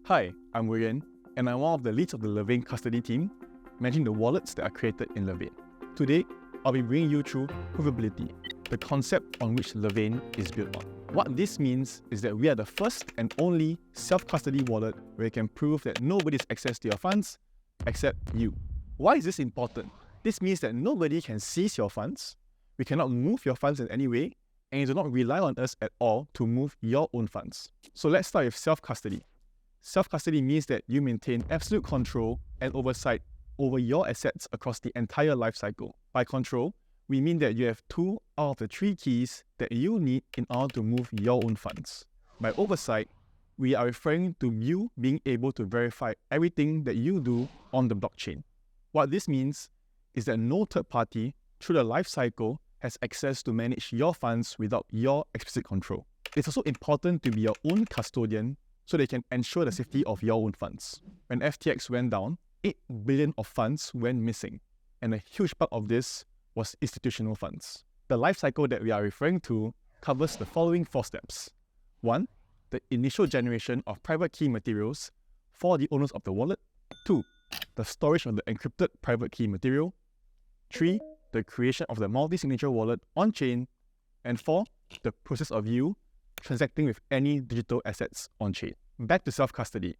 Hi, I'm Wei Yuan, and I'm one of the leads of the Levain custody team, managing the wallets that are created in Levain. Today, I'll be bringing you through Provability, the concept on which Levain is built on. What this means is that we are the first and only self-custody wallet where you can prove that nobody has access to your funds except you. Why is this important? This means that nobody can seize your funds, we cannot move your funds in any way, and you do not rely on us at all to move your own funds. So let's start with self-custody. Self-custody means that you maintain absolute control and oversight over your assets across the entire life cycle. By control, we mean that you have 2 out of the 3 keys that you need in order to move your own funds. By oversight, we are referring to you being able to verify everything that you do on the blockchain. What this means is that no third party through the life cycle has access to manage your funds without your explicit control. It's also important to be your own custodian so they can ensure the safety of your own funds. When FTX went down, 8 billion of funds went missing, and a huge part of this was institutional funds. The life cycle that we are referring to covers the following 4 steps. 1. The initial generation of private key materials for the owners of the wallet. 2. The storage of the encrypted private key material. 3. The creation of the multi-signature wallet on-chain. And 4. The process of you transacting with any digital assets on-chain. Back to self-custody.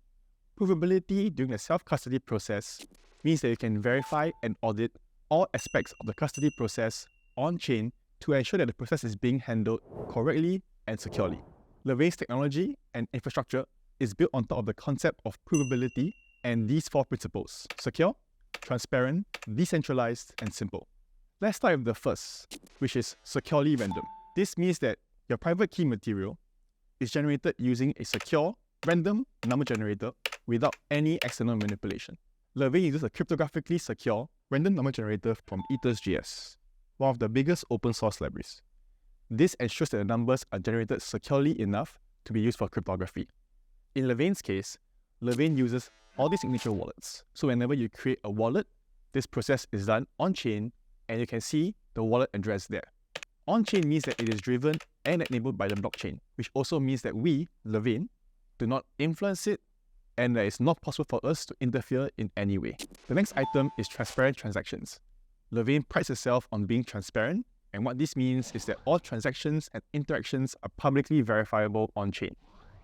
Provability during the self-custody process means that you can verify and audit all aspects of the custody process on-chain to ensure that the process is being handled correctly and securely. Levain's technology and infrastructure is built on top of the concept of provability and these 4 principles: secure, transparent, decentralized, and simple. Let's start with the first, which is securely random. This means that your private key material is generated using a secure, random number generator without any external manipulation. Levain uses a cryptographically secure random number generator from Ethers.js, one of the biggest open source libraries. This ensures that the numbers are generated securely enough to be used for cryptography. In Levain's case, Levain uses multi-signature wallets. So whenever you create a wallet, this process is done on-chain and you can see the wallet address there. On-chain means that it is driven and enabled by the blockchain, which also means that we, Levain, do not influence it and that it's not possible for us to interfere in any way. The next item is transparent transactions. Levain prides itself on being transparent, and what this means is that all transactions and interactions are publicly verifiable on-chain.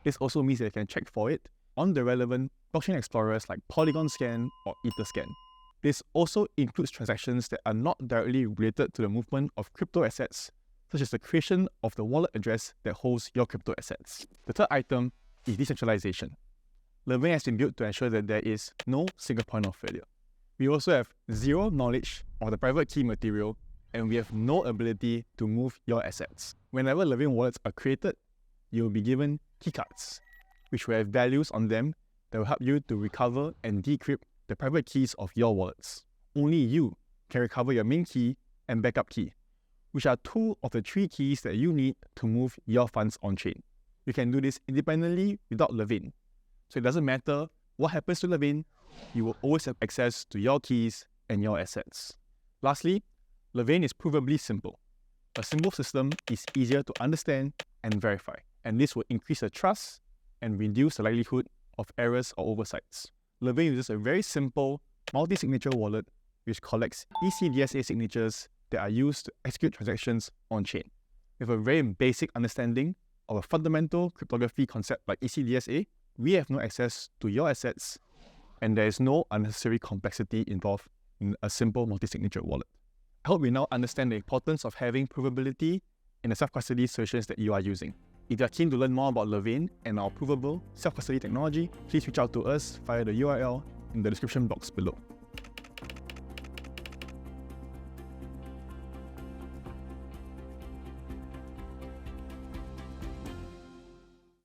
This also means that you can check for it on the relevant blockchain explorers like Polygon Scan or Etherscan. This also includes transactions that are not directly related to the movement of crypto assets, such as the creation of the wallet address that holds your crypto assets. The third item is decentralization. Levain has been built to ensure that there is no single point of failure. We also have zero knowledge of the private key material, and we have no ability to move your assets. Whenever Levain wallets are created, you will be given keycards, which will have values on them that will help you to recover and decrypt the private keys of your wallets. Only you can recover your main key and backup key, which are 2 of the 3 keys that you need to move your funds on-chain. You can do this independently without Levain. So it doesn't matter what happens to Levain, you will always have access to your keys and your assets. Lastly, Levain is provably simple. A simple system is easier to understand and verify, and this will increase the trust and reduce the likelihood of errors or oversights. Levain uses a very simple multi-signature wallet which collects ECDSA signatures that are used to execute transactions on-chain. With a very basic understanding of a fundamental cryptography concept like ECDSA, we have no access to your assets and there is no unnecessary complexity involved in a simple multi-signature wallet. I hope we now understand the importance of having provability in the self-custody solutions that you are using. If you are keen to learn more about Levain and our provable self-custody technology, please reach out to us via the URL in the description box below.